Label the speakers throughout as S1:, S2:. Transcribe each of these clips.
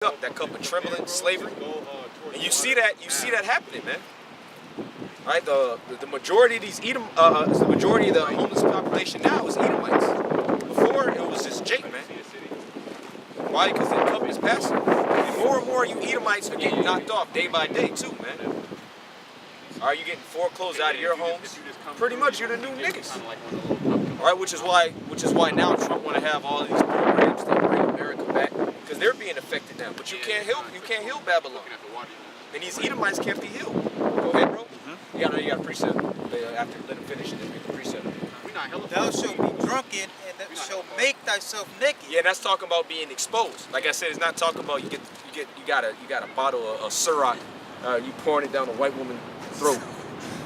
S1: that cup of trembling, slavery, and you see that happening, man. Right, the majority of these the majority of the homeless population now is Edomites. Before it was just Jake, man. Why? Because the cup is passing. And more and more you Edomites are getting knocked off day by day too, man. Are you getting foreclosed out of your homes? Pretty much, you're the new niggas. All right, which is why now Trump want to have all of these programs that bring America back, because they're being affected now. But you can't heal Babylon, and these Edomites can't be healed. Go ahead, bro. You got a precept. After let him finish and then make a precept.
S2: Thou shalt be drunken, and thou shalt make thyself naked.
S1: Yeah, that's talking about being exposed. Like I said, it's not talking about you got a bottle of Ciroc, you pouring it down a white woman's throat.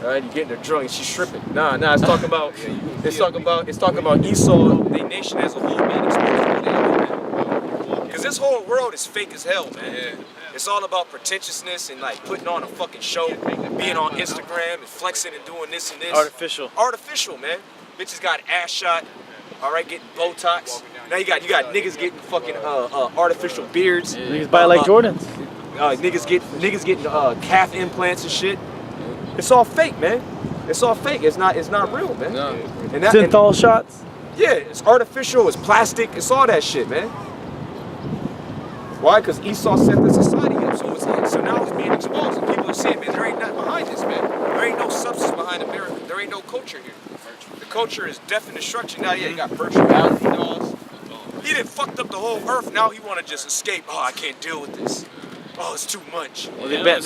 S1: All right, you getting her drunk and she's stripping. Nah, it's talking about it's talking about Esau, the nation as a whole being exposed. Because this whole world is fake as hell, man. Yeah. It's all about pretentiousness and like putting on a fucking show, being on Instagram and flexing and doing this and this. Artificial, man. Bitches got ass shot. All right, getting Botox. Now you got niggas getting fucking artificial beards.
S3: Niggas buy like Jordans.
S1: Niggas getting calf implants and shit. It's all fake, man. It's all fake. It's not real, man.
S3: No. Synthol shots.
S1: Yeah, it's artificial. It's plastic. It's all that shit, man. Why? Because Esau set the society up, so now it's being exposed, and people are saying, man, there ain't nothing behind this, man. There ain't no substance behind America. There ain't no culture here. The culture is death and destruction. Now, yeah, you got virtuality laws. He done fucked up the whole earth. Now he want to just escape. Oh, I can't deal with this. Oh, it's too much.
S3: Well, they banned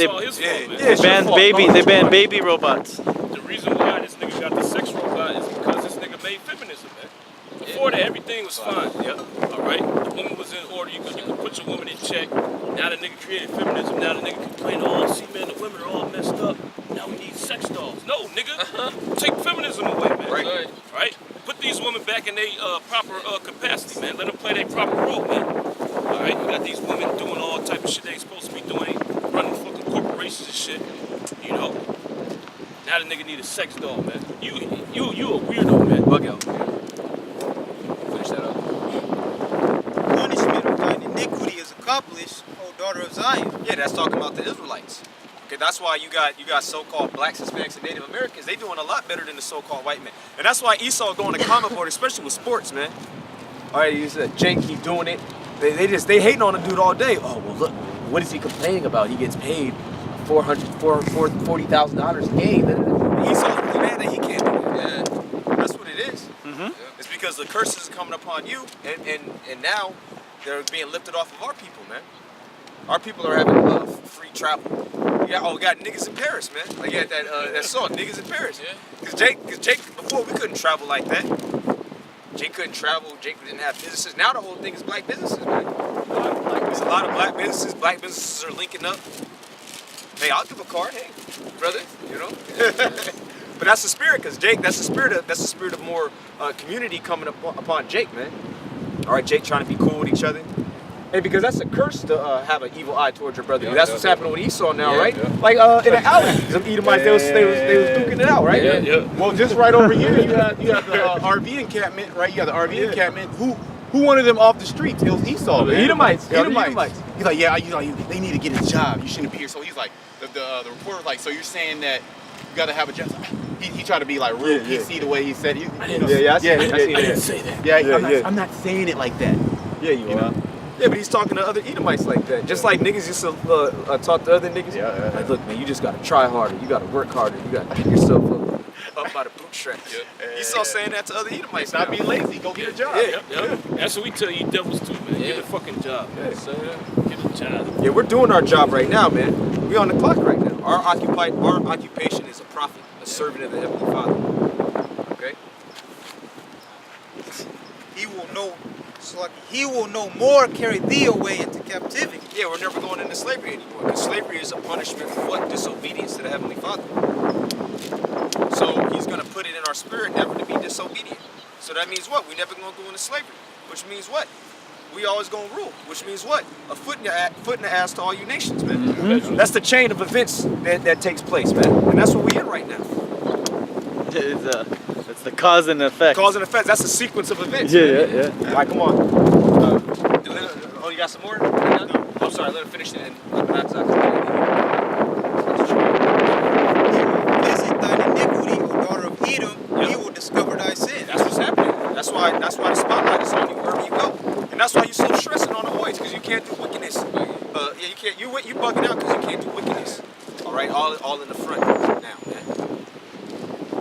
S3: baby robots.
S4: The reason why this nigga got the sex robot is because this nigga made feminism, man. Before that, everything was fine. Yeah. All right. The woman was in order. You could put your woman in check. Now the nigga created feminism. Now the nigga complain, oh, see, man, the women are all messed up. Now we need sex dolls. No, nigga. Take feminism away, man.
S1: Right.
S4: Right. Put these women back in their proper capacity, man. Let them play their proper role, man. All right. You got these women doing all type of shit they ain't supposed to be doing, running fucking corporations and shit. You know. Now the nigga need a sex doll, man. You a weirdo, man.
S1: Bug out. Finish that up.
S2: Punishment of thine iniquity is accomplished, O daughter of Zion.
S1: Yeah, that's talking about the Israelites. Okay, that's why you got so-called blacks, Hispanics, and Native Americans. They doing a lot better than the so-called white men, and that's why Esau going to comment board, especially with sports, man. All right, you said Jake keep doing it. They hating on the dude all day. Oh well, look, what is he complaining about? He gets paid $40,000 a game. Esau's really mad that he can't do it. Yeah, that's what it is. It's because the curses are coming upon you, and now they're being lifted off of our people, man. Our people are having free travel. We got niggas in Paris, man. Like that song, niggas in Paris. Yeah. Cause Jake, before we couldn't travel like that. Jake couldn't travel. Jake didn't have businesses. Now the whole thing is black businesses, man. There's a lot of black businesses. Black businesses are linking up. Hey, I'll give a card. Hey, brother, you know. But that's the spirit, cause Jake. That's the spirit of more community coming upon Jake, man. All right, Jake trying to be cool with each other. And because that's a curse to have an evil eye towards your brother. Yeah, that's what's happening with Esau now, right? Yeah. Like in the alley, some Edomites they was duking it out, right?
S5: Yeah. Well, just right over here, you have the RV encampment, right? You have the RV encampment. Who wanted them off the streets? It was Esau, man.
S1: Edomites.
S5: He's like, yeah, they need to get a job. You shouldn't be here. So he's like, the reporter was like, so you're saying that you got to have a job? He tried to be like real PC the way he said. I didn't say that. Yeah, I'm not saying it like that.
S1: Yeah, you are. Yeah, but he's talking to other Edomites like that. Just like niggas used to talk to other niggas. Yeah. Like, look, man, you just gotta try harder. You gotta work harder. You gotta pick yourself up by the bootstraps. Esau saying that to other Edomites.
S5: Stop being lazy. Go get a job.
S4: Yeah. That's what we tell you devils too, man. Get a fucking job. Get a job.
S1: Yeah, we're doing our job right now, man. We on the clock right now. Our occupation is a prophet, a servant of the Heavenly Father. Okay?
S2: He will no more carry thee away into captivity.
S1: Yeah, we're never going into slavery anymore. Because slavery is a punishment for what? Disobedience to the Heavenly Father. So he's going to put it in our spirit never to be disobedient. So that means what? We never going to go into slavery. Which means what? We always going to rule. Which means what? A foot in the ass to all you nations, man. That's the chain of events that takes place, man. And that's what we're in right now.
S3: It's the cause and effect.
S1: Cause and effect. That's a sequence of events.
S3: Yeah.
S1: All right, come on. Oh, you got some more? I'm sorry, let him finish it. And that's
S2: Visit thine iniquity, O daughter of Edom, he will discover thy sin.
S1: That's what's happening. That's why the spotlight is on you wherever you go. And that's why you're so stressing on the boys, because you can't do wickedness. You can't. You bugging out because you can't do wickedness. All right, all in the front now, man.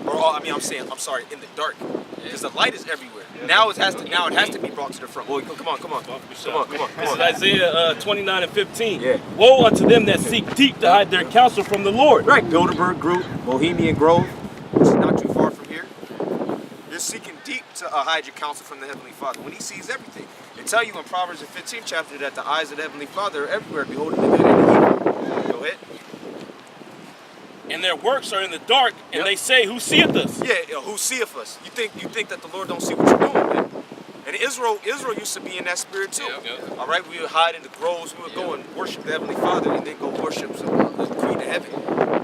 S1: Or all, I'm sorry, in the dark, because the light is everywhere. Now it has to be brought to the front. Boy, come on.
S4: This is Isaiah 29 and 15.
S1: Yeah.
S4: Woe unto them that seek deep to hide their counsel from the Lord.
S1: Right, Bilderberg Group, Bohemian Grove, which is not too far from here. You're seeking deep to hide your counsel from the Heavenly Father when He sees everything. They tell you in Proverbs the 15th chapter that the eyes of the Heavenly Father are everywhere, beholding the good and the evil. Go ahead.
S4: And their works are in the dark, and they say, who seeth us?
S1: Yeah, who seeth us? You think that the Lord don't see what you're doing, man? And Israel used to be in that spirit too. All right, we would hide in the groves. We would go and worship the Heavenly Father, and then go worship the Queen of Heaven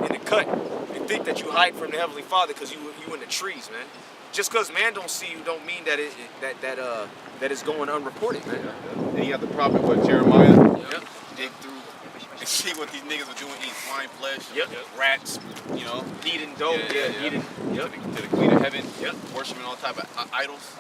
S1: in the cut. And think that you hide from the Heavenly Father because you in the trees, man. Just because man don't see you, don't mean that that it's going unreported, man.
S5: And you have the prophet with Jeremiah. Dig through and see what these niggas are doing, eating swine flesh, rats,
S1: Eating dope, eating.
S5: To the Queen of Heaven, worshiping all type of idols,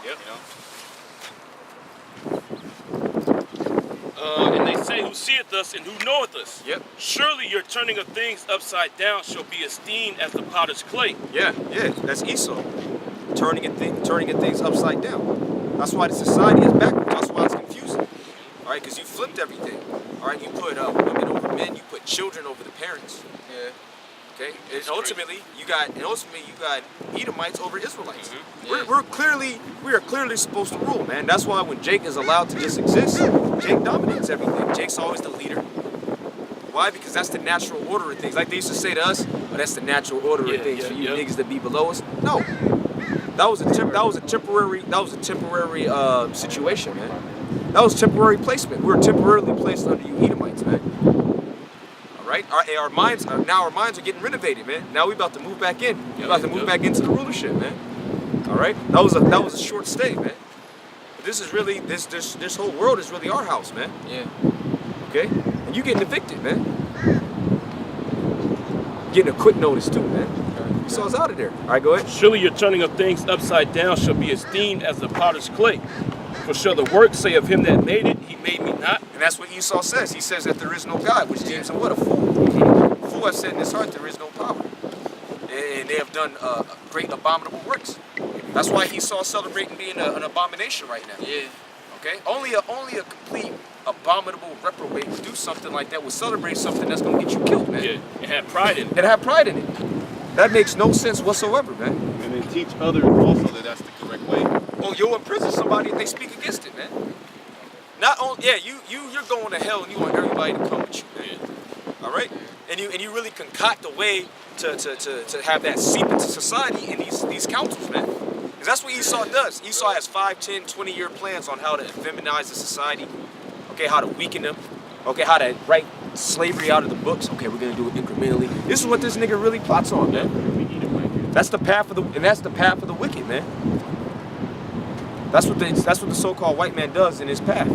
S4: And they say, who seeth us and who knoweth us?
S1: Yep.
S4: Surely your turning of things upside down shall be esteemed as the potter's clay.
S1: Yeah, that's Esau. Turning things upside down. That's why the society is backwards. That's why it's confusing. All right, because you flipped everything. All right, you put women over men. You put children over the parents.
S5: Yeah.
S1: Okay, and ultimately you got Edomites over Israelites.
S5: Mm-hmm.
S1: We are clearly supposed to rule, man. That's why when Jake is allowed to just exist, Jake dominates everything. Jake's always the leader. Why? Because that's the natural order of things. Like they used to say to us, "Oh, that's the natural order of things for you niggas to be below us." No, that was a temporary situation, man. That was temporary placement. We were temporarily placed under you Edomites, man. All right, our minds are getting renovated, man. Now we about to move back in. We're about to move back into the rulership, man. All right, that was a short stay, man. But this is really this whole world is really our house, man.
S5: Yeah.
S1: Okay, and you getting evicted, man. Getting a quick notice too, man. Esau's out of there. All right, go ahead.
S4: Surely your turning of things upside down shall be esteemed as the potter's clay. For shall the work say of him that made it, he made me not?
S1: And that's what Esau says. He says that there is no God, which deems him what, a fool. A fool has said in his heart there is no power. And they have done great abominable works. That's why Esau celebrating being an abomination right now.
S5: Yeah.
S1: Okay? Only a complete abominable reprobate would do something like that, would celebrate something that's gonna get you killed, man.
S4: Yeah, and have pride in it.
S1: And have pride in it. That makes no sense whatsoever, man.
S5: And then teach others also that that's the correct way.
S1: Oh, you'll imprison somebody if they speak against it, man. Not only, you're going to hell and you want everybody to come with you, man. All right, and you really concoct a way to have that seep into society in these councils, man. Because that's what Esau does. Esau has 5, 10, 20-year plans on how to feminize the society. Okay, how to weaken them. Okay, how to write slavery out of the books. Okay, we're gonna do it incrementally. This is what this nigga really plots on, man. That's the path of the wicked, man. That's what the so-called white man does in his path.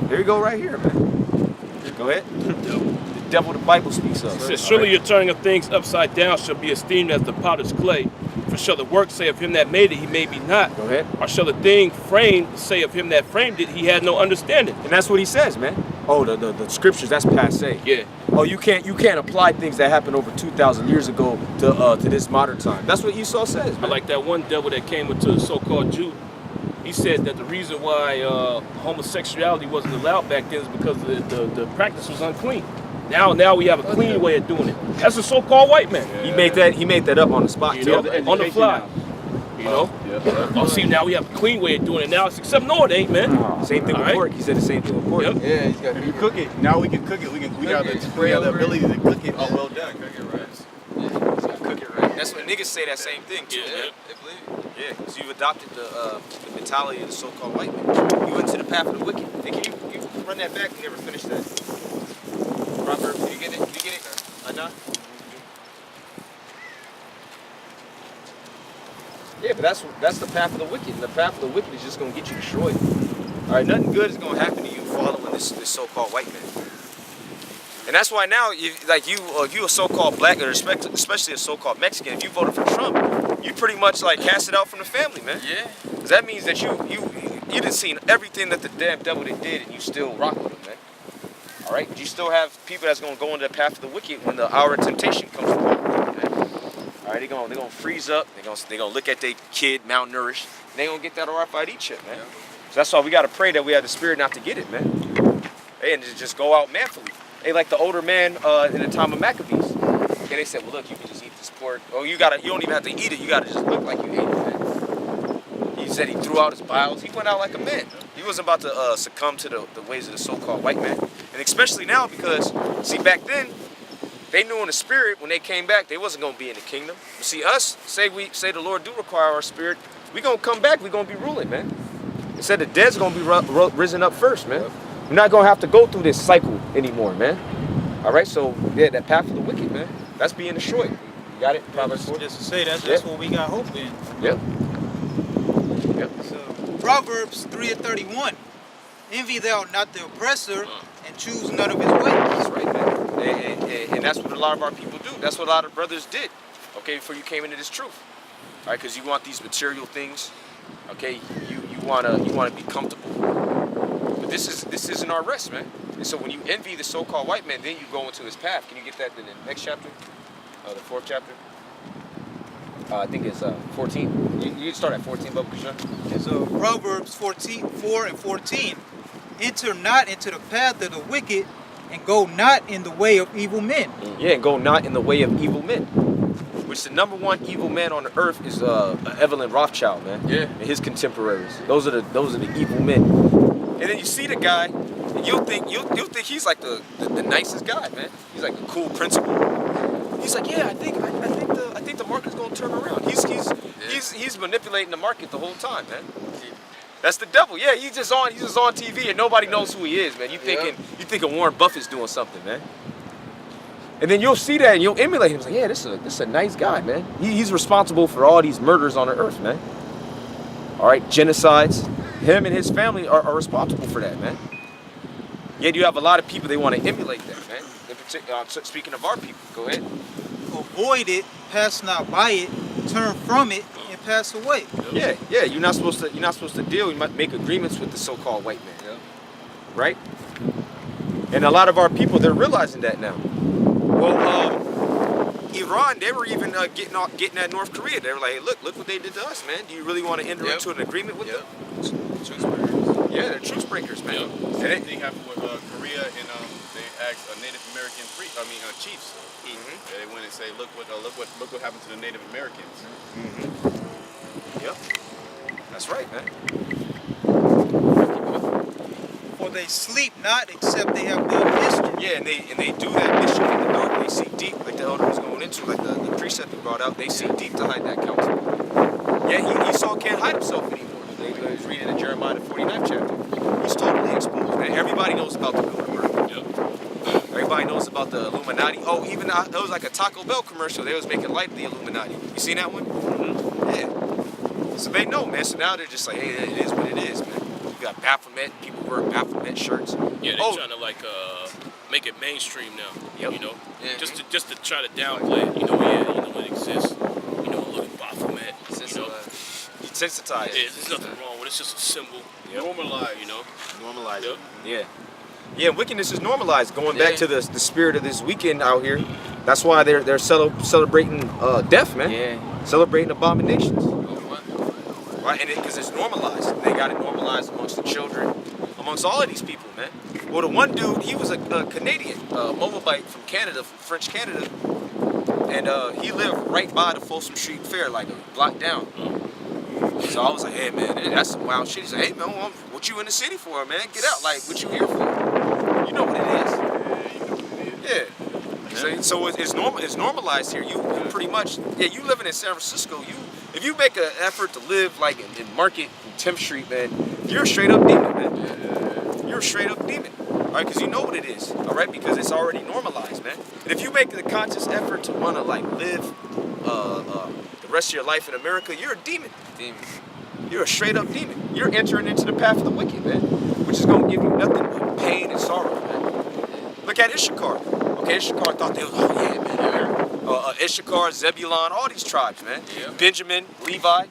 S1: There you go, right here, man. Go ahead. The devil the Bible speaks of.
S4: It says, surely your turning of things upside down shall be esteemed as the potter's clay. For shall the work say of him that made it, he made me not?
S1: Go ahead.
S4: Or shall the thing framed say of him that framed it, he had no understanding?
S1: And that's what he says, man. Oh, the scriptures, that's passe.
S4: Yeah.
S1: Oh, you can't apply things that happened over 2,000 years ago to this modern time. That's what Esau says, man.
S4: I like that one devil that came into the so-called Jew. He said that the reason why homosexuality wasn't allowed back then is because the practice was unclean. Now we have a clean way of doing it. That's a so-called white man.
S1: Yeah. He made that up on the spot,
S4: you
S1: too.
S4: know, on the fly. You know? Oh, see, now we have a clean way of doing it. Now it's except no, it ain't, man.
S1: Same thing with pork. He said the same thing with pork.
S4: Yep.
S5: Yeah, he's got. If you cook it, now we can cook it. We have the ability to cook it. Oh, well done. Cook it right.
S1: Cook it right. That's what niggas say that same thing too,
S4: Yeah.
S1: man. They believe it. Yeah, because you've adopted the mentality of the so-called white man. You went to the path of the wicked. Hey, can you run that back? You never finished that. Proverbs, did you get it? Did you get it? Enough? Yeah, but that's the path of the wicked. And the path of the wicked is just gonna get you destroyed. All right, nothing good is gonna happen to you following this so-called white man. And that's why now, if you a so-called black, or especially a so-called Mexican, if you voted for Trump, you pretty much like cast it out from the family, man.
S6: Yeah.
S1: 'Cause that means that you done seen everything that the damn devil did, and you still rock with him, man. All right, you still have people that's gonna go into the path of the wicked when the hour of temptation comes along. All right, they're gonna freeze up. They're gonna look at their kid malnourished. And they gonna get that RFID chip, man. So that's why we gotta pray that we have the spirit not to get it, man. Hey, and just go out manfully. Hey, like the older man in the time of Maccabees. Okay, they said, well, look, you can just eat this pork. Oh, you don't even have to eat it. You gotta just look like you ate it, man. He said he threw out his bowels. He went out like a man. He wasn't about to succumb to the ways of the so-called white man. And especially now because, see, back then, they knew in the spirit when they came back, they wasn't gonna be in the kingdom. But see, us, say the Lord do require our spirit, we gonna come back, we gonna be ruling, man. It said the dead's gonna be risen up first, man. We're not gonna have to go through this cycle anymore, man. All right, so yeah, that path of the wicked, man, that's being destroyed. You got it? Proverbs 4?
S2: Just to say, that's what we got hope in.
S1: Yep. Yep.
S2: So, Proverbs 3:31. Envy thou not the oppressor, and choose none of his ways.
S1: That's right, man. And that's what a lot of our people do. That's what a lot of brothers did, okay, before you came into this truth. All right, because you want these material things, okay, you wanna be comfortable. But this isn't our rest, man. And so when you envy the so-called white man, then you go into his path. Can you get that in the next chapter? The 4th chapter? I think it's 14. You can start at 14, Bubba Krishna.
S2: So Proverbs 4 and 14. Enter not into the path of the wicked, and go not in the way of evil men.
S1: Yeah, and go not in the way of evil men. Which the number one evil man on the earth is Evelyn Rothschild, man.
S6: Yeah.
S1: And his contemporaries. Those are the evil men. And then you see the guy, and you'll think he's like the nicest guy, man. He's like a cool principal. He's like, yeah, I think the market's gonna turn around. He's manipulating the market the whole time, man. That's the devil. Yeah, he's just on TV and nobody knows who he is, man. You thinking Warren Buffett's doing something, man. And then you'll see that and you'll emulate him. It's like, yeah, this is a nice guy, man. He's responsible for all these murders on the earth, man. All right, genocides. Him and his family are responsible for that, man. Yet you have a lot of people, they want to emulate that, man. In particular, speaking of our people, go ahead.
S2: Avoid it, pass not by it, turn from it, and pass away.
S1: Yeah, you're not supposed to deal. You might make agreements with the so-called white man, right? And a lot of our people, they're realizing that now. Well, Iran, they were even getting at North Korea. They were like, hey, look what they did to us, man. Do you really want to enter into an agreement with them?
S6: Truce breakers.
S1: Yeah, they're truce breakers, man.
S5: Same thing happened with Korea, and they asked Native American chiefs. They went and say, look what happened to the Native Americans.
S1: Yep, that's right, man.
S2: For they sleep not except they have done mischief.
S1: Yeah, and they do that mischief in the dark. They see deep, like the elder was going into, like the precept he brought out. They see deep to hide that counsel. Yeah, Esau can't hide himself anymore. They was reading in Jeremiah the 49th chapter. He's totally exposed, man. Everybody knows about the Illuminati. Everybody knows about the Illuminati. Oh, even there was like a Taco Bell commercial. They was making light of the Illuminati. You seen that one? Yeah. So they know, man. So now they're just like, hey, it is what it is, man. You got Baphomet. People wear Baphomet shirts.
S4: Yeah, they're trying to make it mainstream now.
S1: Yep.
S4: You know,
S6: Yeah.
S4: just to try to downplay it. You know, it exists. You know, look at Baphomet. You know,
S1: Desensitized.
S4: yeah, there's nothing wrong with it. It's just a symbol.
S5: Normalized.
S4: You know.
S1: Normalized.
S4: Yep.
S1: Yeah. Yeah, wickedness is normalized. Going back to the spirit of this weekend out here. That's why they're celebrating death, man.
S6: Yeah.
S1: Celebrating abominations. Right, and because it's normalized. They got it normalized amongst the children, amongst all of these people, man. Well, the one dude, he was a Canadian, Moabite from Canada, from French Canada, and he lived right by the Folsom Street Fair, like a block down. So I was like, hey, man, that's some wild shit. He said, hey, man, what you in the city for, man? Get out, like, what you here for? You know what it is. Yeah. So it's normalized here. You pretty much, you living in San Francisco, if you make an effort to live like in Market and 10th Street, man, you're a straight up demon, man. You're a straight up demon, all right? Because you know what it is, all right? Because it's already normalized, man. And if you make the conscious effort to want to like live the rest of your life in America, you're a demon. You're a straight up demon. You're entering into the path of the wicked, man, which is gonna give you nothing but pain and sorrow, man. Look at Issachar. Okay, Issachar thought they was, oh yeah, man. Issachar, Zebulon, all these tribes, man.
S6: Yeah.
S1: Benjamin, Levi.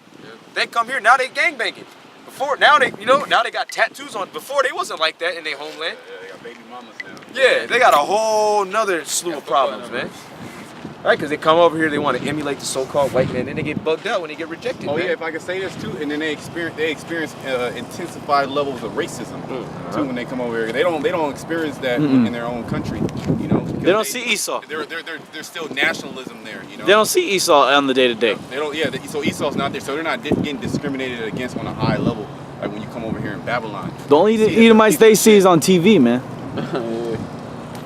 S1: They come here, now they gangbanging. Before, now they got tattoos on. Before they wasn't like that in their homeland.
S5: Yeah, they got baby mamas now.
S1: Yeah, they got a whole nother slew of problems, man. Right, because they come over here, they want to emulate the so-called white man, then they get bugged out when they get rejected.
S5: Oh
S1: man.
S5: yeah, if I could say this too, and then they experience intensified levels of racism too when they come over here. They don't experience that in their own country, you know.
S3: They don't see Esau.
S5: There's still nationalism there, you know.
S3: They don't see Esau on the day to day.
S5: They don't. Yeah. So Esau's not there, so they're not getting discriminated against on a high level, like when you come over here in Babylon.
S3: The only Edomites they see is on TV, man.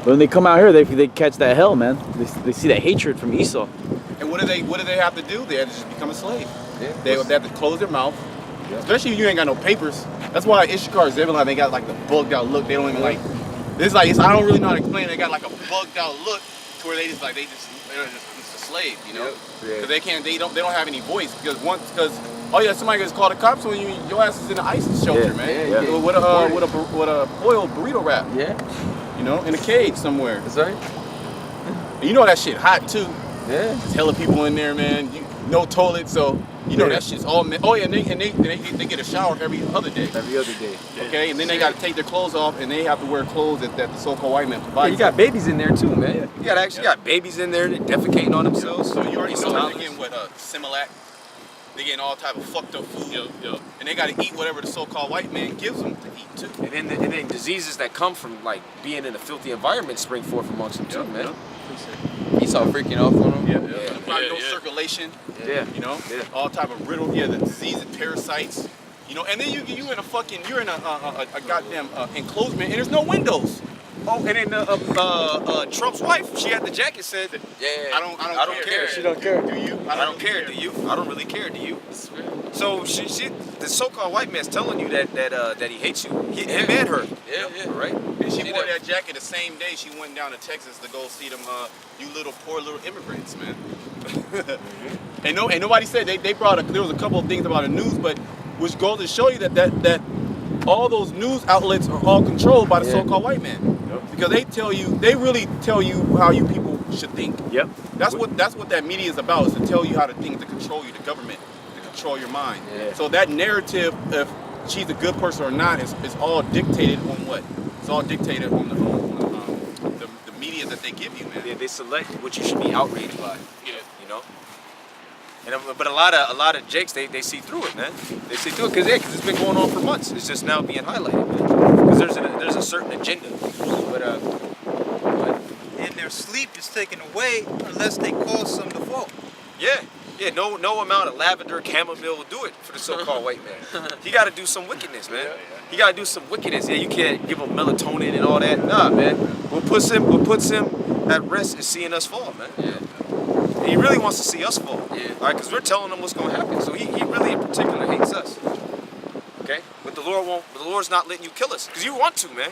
S3: When they come out here, they catch that hell, man. They see that hatred from Esau.
S5: And what do they have to do? They have to just become a slave. Yeah. They have to close their mouth, especially if you ain't got no papers. That's why Issachar, Zebulon, they got like the bugged out look. They don't even like. I don't really know how to explain it. They got like a bugged out look to where they're just it's a slave, you know? Because they don't have any voice because oh yeah, somebody gets called the cops when your ass is in an ISIS shelter, man. Yeah. With a oil burrito wrap. Yeah. You know, in a cage somewhere.
S6: That's right.
S5: And you know that shit hot too.
S6: Yeah.
S5: There's hella people in there, man. No toilet, so you know that shit's all. Oh yeah, and they get a shower every other day.
S6: Every other day.
S5: Okay, and then they got to take their clothes off, and they have to wear clothes that the so-called white man provides.
S1: You got babies in there too, man. You got babies in there that defecating on themselves.
S5: So you already know they're getting Similac. They're getting all type of fucked up food, and they got to eat whatever the so-called white man gives them to eat too.
S1: And then diseases that come from like being in a filthy environment spring forth amongst them too, man.
S6: Esau freaking off on them.
S5: Probably no circulation.
S1: Yeah.
S5: You know, all type of riddle. Yeah, the disease and parasites. You know, and then you're in a goddamn enclosement, and there's no windows.
S1: Oh, and then Trump's wife, she had the jacket said,
S6: Yeah.
S1: I don't care.
S3: She don't care.
S5: Do you?
S1: I don't care. Do you? I don't really care. Do you? So she the so-called white man's telling you that he hates you. Him and her.
S6: Yeah.
S1: Right.
S5: And she wore that jacket the same day she went down to Texas to go see them you poor little immigrants, man. and nobody said they there was a couple of things about the news, but which goes to show you that all those news outlets are all controlled by the so-called white man. Because they really tell you how you people should think.
S3: Yep.
S5: That's what that media is about, is to tell you how to think, to control you, the government, to control your mind.
S6: Yeah.
S5: So that narrative, if she's a good person or not, is all dictated on what? It's all dictated on the media that they give you, man.
S1: Yeah, they select what you should be outraged by. Yeah. You know? But a lot of jakes, they see through it, man. They see through it because it's been going on for months. It's just now being highlighted, man. Because there's a certain agenda. But
S2: And their sleep is taken away unless they cause some default.
S1: yeah, no amount of lavender, chamomile will do it for the so-called white man. He got to do some wickedness, man. He got to do some wickedness. Yeah, you can't give him melatonin and all that. Nah, man. What puts him at rest is seeing us fall, man.
S6: Yeah.
S1: And he really wants to see us fall.
S6: Yeah.
S1: All right, because we're telling him what's going to happen. So he really in particular hates us. Okay, but the Lord's not letting you kill us because you want to, man.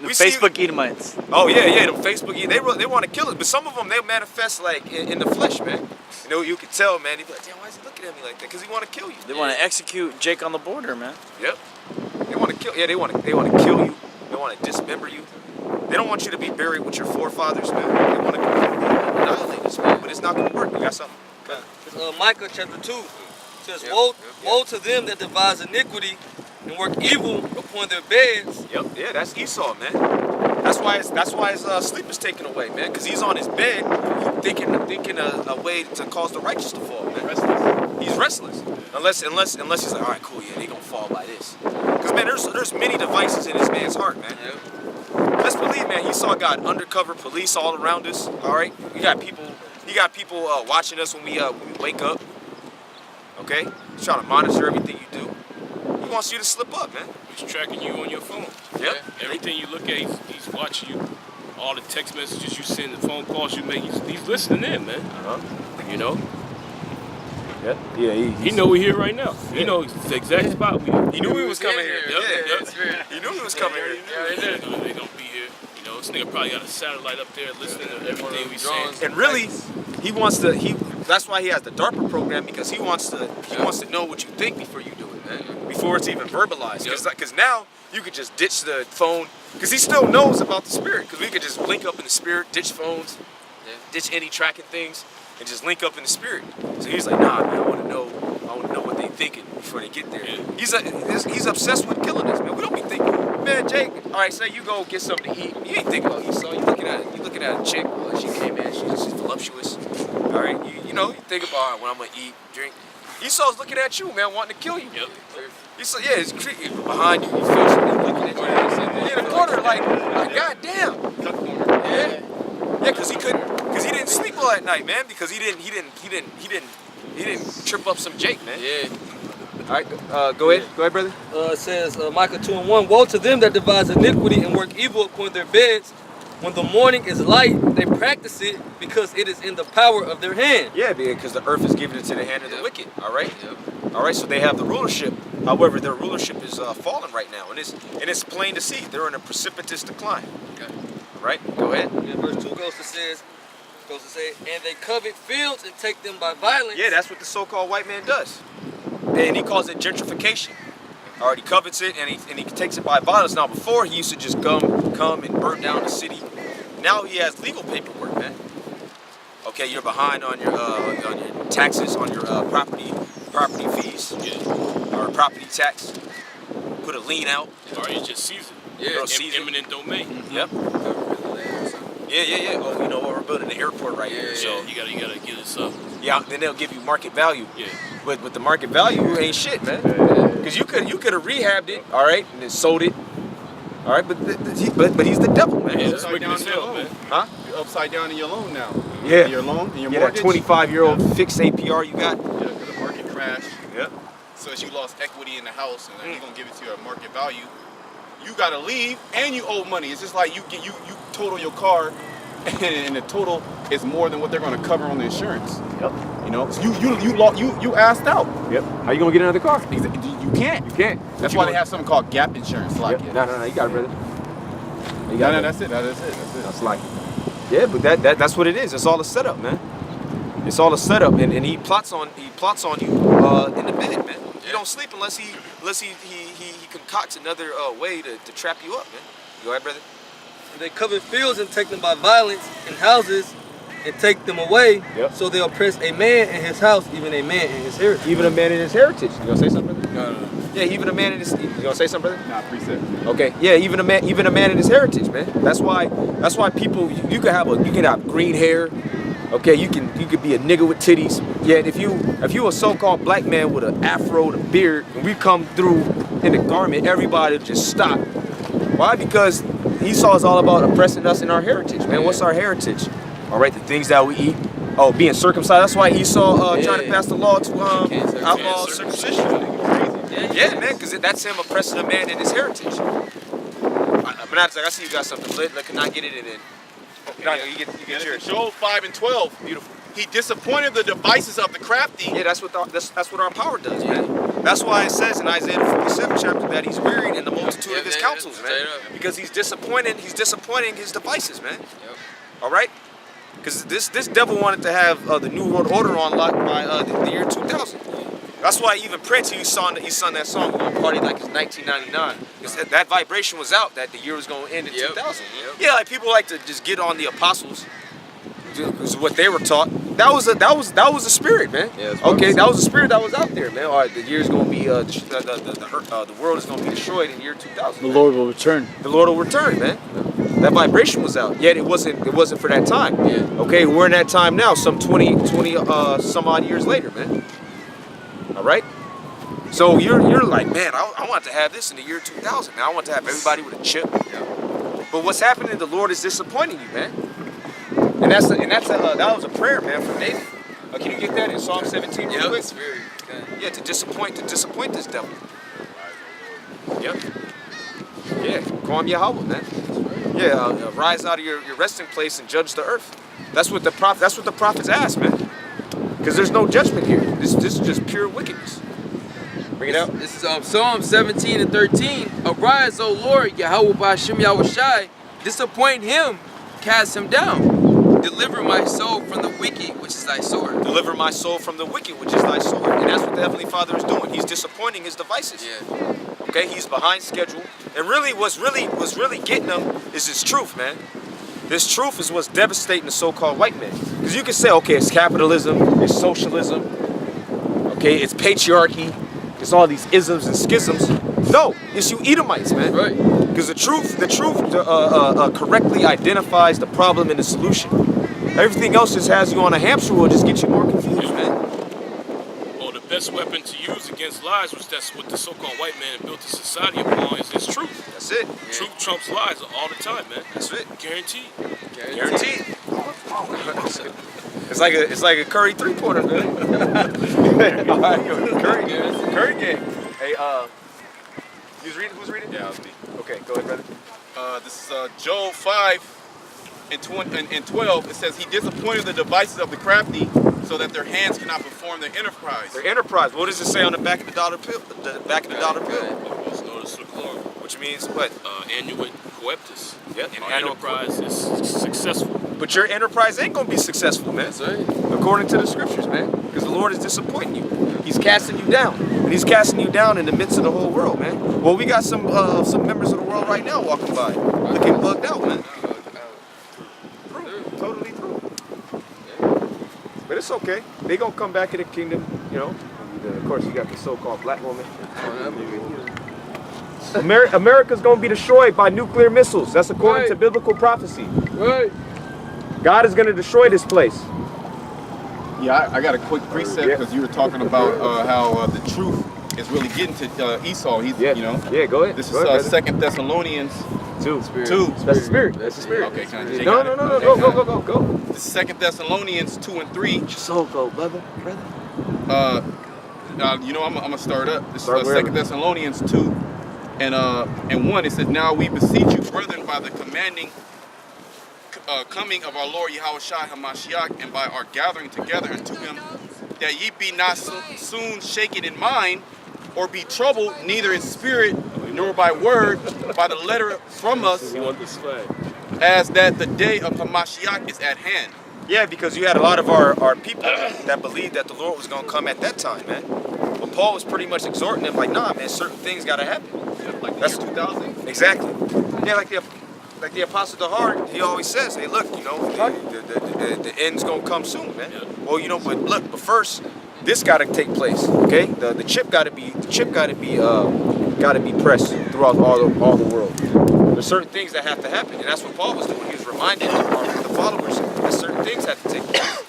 S3: The Facebook Edomites.
S1: Oh yeah, the Facebook. They want to kill us, but some of them they manifest like in the flesh, man. You know, you can tell, man. They be like, damn, why is he looking at me like that? Because he want to kill you.
S3: They want to execute Jake on the border, man.
S1: Yep. They want to kill. Yeah, they want to kill you. They want to dismember you. They don't want you to be buried with your forefathers, man. They want to annihilate us, man. But it's not gonna work. You got something?
S7: Micah chapter 2 says, Woe to them that devise iniquity and work evil upon their beds.
S1: Yep. Yeah, that's Esau, man. That's why his sleep is taken away, man. Because he's on his bed thinking a way to cause the righteous to fall, man. Restless. He's restless. Unless he's like, all right, cool, yeah, they gonna fall by this. Because man, there's many devices in this man's heart, man. Let's believe, man. He saw God undercover police all around us. All right, you got people watching us when we wake up. Okay, he's trying to monitor everything you do. He wants you to slip up, man.
S4: He's tracking you on your phone.
S1: Yep.
S4: Everything you look at, he's watching you. All the text messages you send, the phone calls you make, he's listening in, man. You know?
S1: Yep. Yeah.
S4: He know we're here right now. He knows the exact spot we are.
S1: He knew we was coming here.
S4: Yep.
S1: He knew he was coming here.
S4: They gonna be here. You know, this nigga probably got a satellite up there listening to everything we saying.
S1: And really, that's why he has the DARPA program, because he wants to know what you think before you do it. man, before it's even verbalized. Because now you could just ditch the phone, because he still knows about the spirit. Because we could just link up in the spirit, ditch phones, ditch any tracking things, and just link up in the spirit. So he's like, nah, man, I want to know what they thinking before they get there. He's obsessed with killing us, man. We don't be thinking, man, Jake. All right, say you go get something to eat. You ain't thinking about Esau. You looking at a chick. Oh, she came in. She's voluptuous. All right, you think about, all right, what I'm gonna eat, drink. Esau's looking at you, man, wanting to kill you. Yep. Esau, yeah, he's behind you. He feels something looking at you. In the corner, like goddamn. Yeah, because he didn't sleep well at night, man, because he didn't trip up some Jake, man. Yeah. All right, go ahead, brother.
S7: It says, Micah 2:1, woe to them that devise iniquity and work evil upon their beds. When the morning is light, they practice it because it is in the power of their hand.
S1: Yeah, because the earth is given into the hand of the wicked. All right. All right. So they have the rulership. However, their rulership is fallen right now, and it's plain to see they're in a precipitous decline. Okay. All right. Go ahead.
S7: Yeah, verse 2 goes to say, and they covet fields and take them by violence.
S1: Yeah, that's what the so-called white man does, and he calls it gentrification. All right, he covets it and he takes it by violence. Now, before he used to just come and burn down the city. Now he has legal paperwork, man. Okay, you're behind on your taxes, on your property fees, or property tax. Put a lien out.
S4: Or you just seize it.
S1: Yeah,
S4: eminent domain.
S1: Mm-hmm. Yep. Yeah. Oh, you know what? We're building an airport right here. So
S4: you gotta get this up.
S1: Yeah, then they'll give you market value. Yeah. But the market value ain't shit, man. Because you could have rehabbed it, all right, and then sold it. All right, but he's the devil, man.
S5: You're upside down in your loan.
S1: Huh?
S5: You're upside down in your loan now.
S1: Yeah.
S5: Your loan and your
S1: mortgage. That 25-year-old fixed APR you got.
S5: Yeah, because the market crashed.
S1: Yep.
S5: So as you lost equity in the house, and then he's gonna give it to you at market value, you gotta leave, and you owe money. It's just like you total your car, and the total is more than what they're gonna cover on the insurance.
S1: Yep.
S5: You know, so you asked out.
S1: Yep. How you gonna get another car?
S5: You can't.
S1: You can't.
S5: That's why they have something called gap insurance. Like
S1: it. No, you got it, brother.
S5: No, that's it.
S1: That's like it. Yeah, but that's what it is. It's all a setup, man. It's all a setup, and he plots on you in the bed, man. You don't sleep unless he concocts another way to trap you up, man. Go ahead, brother.
S7: And they covet fields and take them by violence, and houses and take them away.
S1: Yep.
S7: So they oppress a man in his house, even a man in his heritage.
S1: Even a man in his heritage. You gonna say something, brother?
S5: No.
S1: Yeah, even a man in his. You gonna say something, brother?
S5: Nah, precept.
S1: Okay. Yeah, even a man in his heritage, man. That's why people you can have green hair. Okay, you could be a nigga with titties. Yet if you a so-called black man with an afro and a beard, and we come through in a garment, everybody will just stop. Why? Because Esau is all about oppressing us in our heritage, man. What's our heritage? All right, the things that we eat. Oh, being circumcised. That's why Esau trying to pass the law to outlaw circumcision. Yeah, man, because that's him oppressing a man in his heritage. I see you got something lit. Can I get it in? Okay, you get yours.
S5: Joel 5:12.
S1: Beautiful.
S5: He disappointed the devices of the crafty.
S1: Yeah, that's what our power does, man. That's why it says in Isaiah 47 chapter that he's wearied in the multitude of his counsels, man. Because he's disappointing his devices, man. Yep. All right. Because this devil wanted to have the New World Order on lock by the year 2000. That's why even Prince, he sung that song, "We're gonna party like it's 1999." Because that vibration was out that the year was going to end in 2000. Yep. Yeah, like people like to just get on the apostles, is what they were taught. That was a spirit, man. Yeah, okay, that was a spirit that was out there, man. All right, the year's gonna be the world is gonna be destroyed in year 2000.
S3: The Lord will return.
S1: The Lord will return, man. That vibration was out. Yet it wasn't for that time. Yeah. Okay, we're in that time now. Some 20 some odd years later, man. All right. So you're like, man, I want to have this in the year 2000. Now I want to have everybody with a chip. Yeah. But what's happening? The Lord is disappointing you, man. And that was a prayer, man, from David. Can you get that in Psalm 17 real quick? Yeah, to disappoint this devil. Yep. Yeah, call him Yahweh, man. Yeah, rise out of your resting place and judge the earth. That's what the prophets ask, man. Because there's no judgment here. This is just pure wickedness. Bring it out.
S6: This is Psalm 17 and 13. Arise, O Lord, Yahweh Ba'ashem Yahushai. Disappoint him, cast him down. Deliver my soul from the wicked, which is thy sword.
S1: Deliver my soul from the wicked, which is thy sword. And that's what the Heavenly Father is doing. He's disappointing his devices.
S6: Yeah.
S1: Okay, he's behind schedule. And really, what's really getting them is his truth, man. This truth is what's devastating the so-called white man. Because you can say, okay, it's capitalism, it's socialism, okay, it's patriarchy, it's all these isms and schisms. No, it's you Edomites, man.
S6: Right.
S1: Because the truth correctly identifies the problem and the solution. Everything else just has you on a hamster wheel, just get you more confused, man.
S4: Well, the best weapon to use against lies, which that's what the so-called white man built the society upon, is truth.
S1: That's it.
S4: Truth trumps lies all the time, man.
S1: That's it.
S4: Guaranteed.
S1: Guaranteed. It's like a Curry three-pointer, man. All right, Curry game. Hey, who's reading?
S5: Yeah, I'll be.
S1: Okay, go ahead, brother.
S5: This is Job 5 and 12. It says, he disappointed the devices of the crafty so that their hands cannot perform their enterprise.
S1: Their enterprise. What does it say on the back of the dollar bill? The back of the dollar bill.
S4: It's notice of glory.
S1: Which means what?
S4: Annuit coeptus.
S1: Yep.
S4: Our enterprise is successful.
S1: But your enterprise ain't gonna be successful, man.
S6: That's right.
S1: According to the scriptures, man. Because the Lord is disappointing you. He's casting you down. And he's casting you down in the midst of the whole world, man. Well, we got some members of the world right now walking by, looking bugged out, man. Through. Totally through. But it's okay. They gonna come back in the kingdom, you know. And, of course, you got the so-called black woman. America's gonna be destroyed by nuclear missiles. That's according to biblical prophecy.
S6: Right.
S1: God is gonna destroy this place.
S5: Yeah, I got a quick precept because you were talking about how the truth is really getting to Esau. He's, you know.
S1: Yeah, go ahead.
S5: This is 2 Thessalonians
S1: 2.
S5: 2.
S1: That's the spirit. That's the spirit.
S5: Okay, can I just
S1: No. Go.
S5: This is 2 Thessalonians 2 and 3.
S1: Your soul go, brother.
S5: You know, I'm gonna start up. This
S1: Start
S5: is
S1: wherever.
S5: 2 Thessalonians 2 and 1. It says, now we beseech you, brethren, by the commanding coming of our Lord Yahushua HaMashiach, and by our gathering together unto him, that ye be not soon shaken in mind, or be troubled, neither in spirit, nor by word, by the letter from us, as that the day of Hamashiach is at hand.
S1: Yeah, because you had a lot of our people that believed that the Lord was gonna come at that time, man. But Paul was pretty much exhorting them, like, nah, man, certain things gotta happen.
S5: Like
S1: That's
S5: 2000.
S1: Exactly. Yeah, like the Apostle Dahar, he always says, hey, look, you know, the end's gonna come soon, man. Well, you know, but first, this gotta take place, okay? The chip gotta be pressed throughout all the world. There's certain things that have to happen, and that's what Paul was doing. He was reminding the followers that certain things have to take place.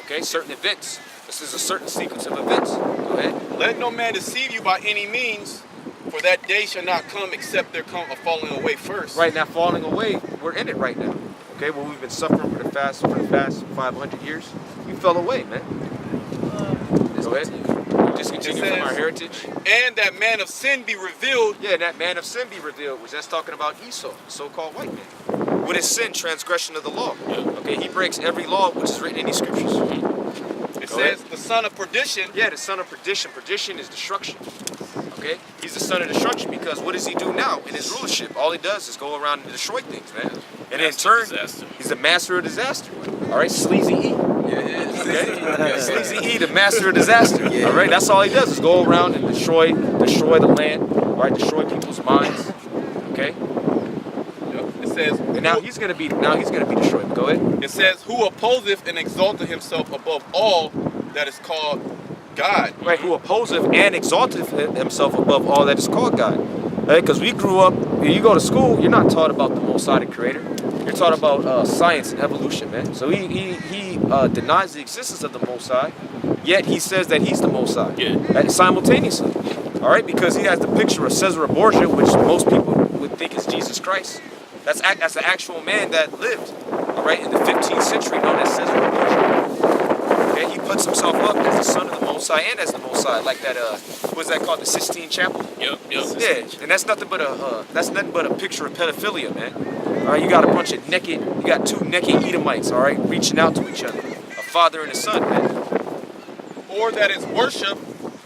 S1: Okay, certain events. This is a certain sequence of events. Go ahead.
S5: Let no man deceive you by any means, for that day shall not come except there come a falling away first.
S1: Right now, falling away, we're in it right now. Okay, well, we've been suffering for the past 500 years. We fell away, man. Go ahead. We discontinued from our heritage.
S5: And that man of sin be revealed.
S1: Yeah, that man of sin be revealed, which that's talking about Esau, the so-called white man. What is sin? Transgression of the law. Okay, he breaks every law which is written in these scriptures.
S5: It says the son of perdition.
S1: Yeah, the son of perdition. Perdition is destruction. Okay, he's the son of destruction because what does he do now in his rulership? All he does is go around and destroy things, man. And in turn, he's the master of disaster. All right, sleazy E. Okay? Sleazy E, the master of disaster. All right, that's all he does is go around and destroy the land. All right, destroy people's minds. Okay.
S5: It says,
S1: and now he's gonna be destroyed. Go ahead.
S5: It says, who opposeth and exalteth himself above all that is called God.
S1: Right, who opposeth and exalteth himself above all that is called God. Right, because we grew up, when you go to school, you're not taught about the Most High, the Creator. You're taught about science and evolution, man. So he denies the existence of the Most High, yet he says that he's the Most High. Yeah. Simultaneously. All right, because he has the picture of Caesar Borgia, which most people would think is Jesus Christ. That's an actual man that lived, all right, in the 15th century, known as Caesar Borgia. Okay, he puts himself up as the son of the Most High and as the Most High, like that. What's that called? The Sistine Chapel.
S4: Yep.
S1: Yeah, and that's nothing but a picture of pedophilia, man. All right, you got you got two naked Edomites, all right, reaching out to each other, a father and a son, man.
S5: Or that is worship,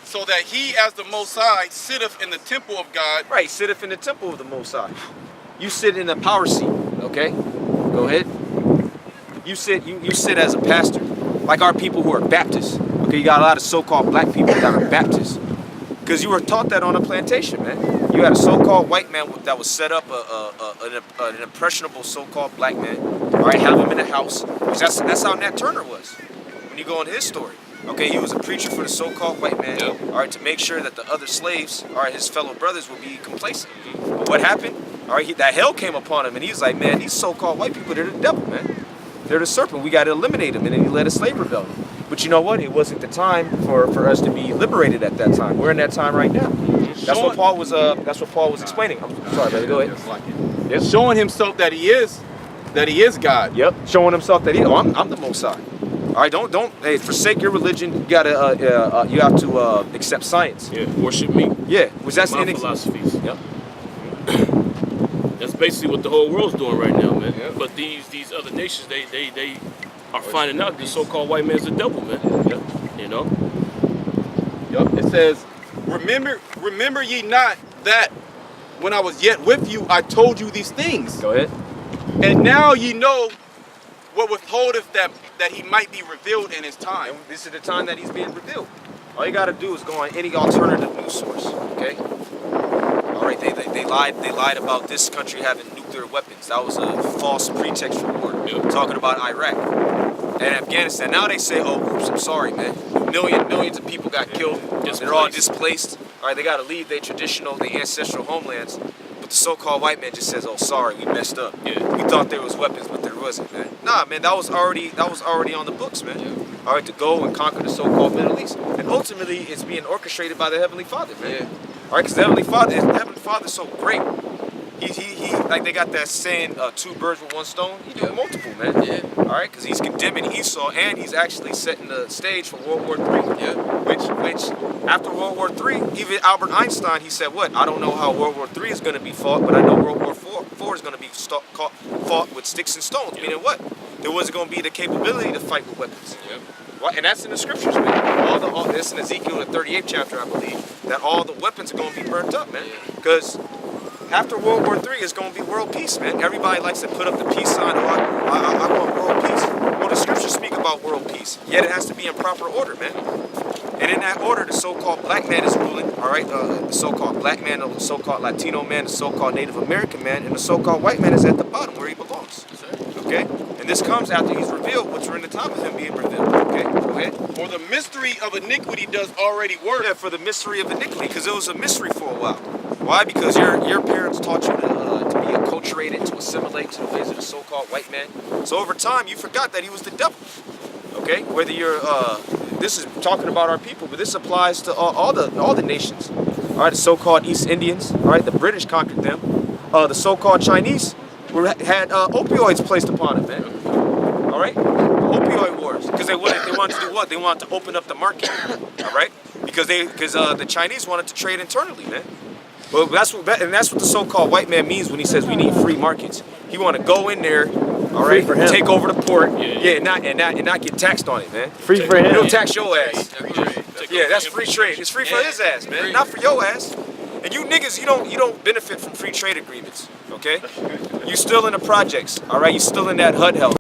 S5: so that he, as the Most High, sitteth in the temple of God.
S1: Right, sitteth in the temple of the Most High. You sit in the power seat, okay? Go ahead. you sit as a pastor, like our people who are Baptists. Okay, you got a lot of so-called black people that are Baptists. Because you were taught that on a plantation, man. You had a so-called white man that was set up an impressionable so-called black man. All right, have him in the house. That's how Nat Turner was. When you go into his story, okay, he was a preacher for the so-called white man.
S4: Yep.
S1: All right, to make sure that the other slaves, all right, his fellow brothers, would be complacent. But what happened? All right, that hell came upon him, and he was like, man, these so-called white people, they're the devil, man. They're the serpent. We got to eliminate them, and then he led a slave rebellion. But you know what? It wasn't the time for us to be liberated at that time. We're in that time right now. That's what Paul was explaining. I'm sorry, brother. Go ahead.
S5: It's showing himself that he is God.
S1: Yep. Showing himself that I'm the Most High. All right. Don't forsake your religion. You gotta you have to accept science.
S4: Yeah. Worship me.
S1: Yeah. That's
S4: my philosophies. Yep. That's basically what the whole world's doing right now, man. Yep. But these other nations, they are finding out the so-called white man's the devil, man. Yep. You know?
S5: Yep. It says, remember ye not that when I was yet with you, I told you these things.
S1: Go ahead.
S5: And now ye know what withholdeth that he might be revealed in his time.
S1: And this is the time that he's being revealed. All you got to do is go on any alternative news source, okay? All right, they lied about this country having nuclear weapons. That was a false pretext report talking about Iraq and Afghanistan. Now they say, oh, oops, I'm sorry, man. Millions of people got killed. They're all displaced. All right, they got to leave their ancestral homelands. But the so-called white man just says, oh, sorry, we messed up. Yeah. We thought there was weapons, but there wasn't, man. Nah, man, that was already on the books, man. Yeah. All right, to go and conquer the so-called Middle East. And ultimately, it's being orchestrated by the Heavenly Father, man. Yeah. All right, because the Heavenly Father's so great. He like they got that saying, two birds with one stone. He's doing multiple, man. Yeah. All right, because he's condemning Esau, and he's actually setting the stage for World War III. Yeah. Which after World War III, even Albert Einstein, he said, what? I don't know how World War III is going to be fought, but I know World War IV is going to be fought with sticks and stones. Meaning what? There wasn't going to be the capability to fight with weapons. Yep. And that's in the scriptures, man. All this in Ezekiel, the 38th chapter, I believe, that all the weapons are going to be burnt up, man. Because after World War III, it's going to be world peace, man. Everybody likes to put up the peace sign. Oh, I want world peace. Well, the scriptures speak about world peace, yet it has to be in proper order, man. And in that order, the so-called black man is ruling, all right? The so-called black man, the so-called Latino man, the so-called Native American man, and the so-called white man is at the bottom where he belongs. Okay? And this comes after he's revealed, which we're in the time of him being revealed. Okay? Go ahead.
S5: For the mystery of iniquity does already work.
S1: Yeah, for the mystery of iniquity, because it was a mystery for a while. Why? Because your parents taught you to be acculturated, to assimilate to the ways of the so-called white man. So over time, you forgot that he was the devil. Okay? Whether you're, this is talking about our people, but this applies to all the nations. All right, the so-called East Indians. All right, the British conquered them. The so-called Chinese had opioids placed upon them, man. All right, opioid wars, because they wanted to do what? They wanted to open up the market. All right, because the Chinese wanted to trade internally, man. Well, that's what the so-called white man means when he says we need free markets. He want to go in there, all right, take over the port, and not get taxed on it, man.
S3: Free for him.
S1: He'll tax your ass. Yeah, that's free trade. It's free for his ass, man, not for your ass. And you niggas, you don't benefit from free trade agreements, okay? You still in the projects, all right? You still in that HUD hell.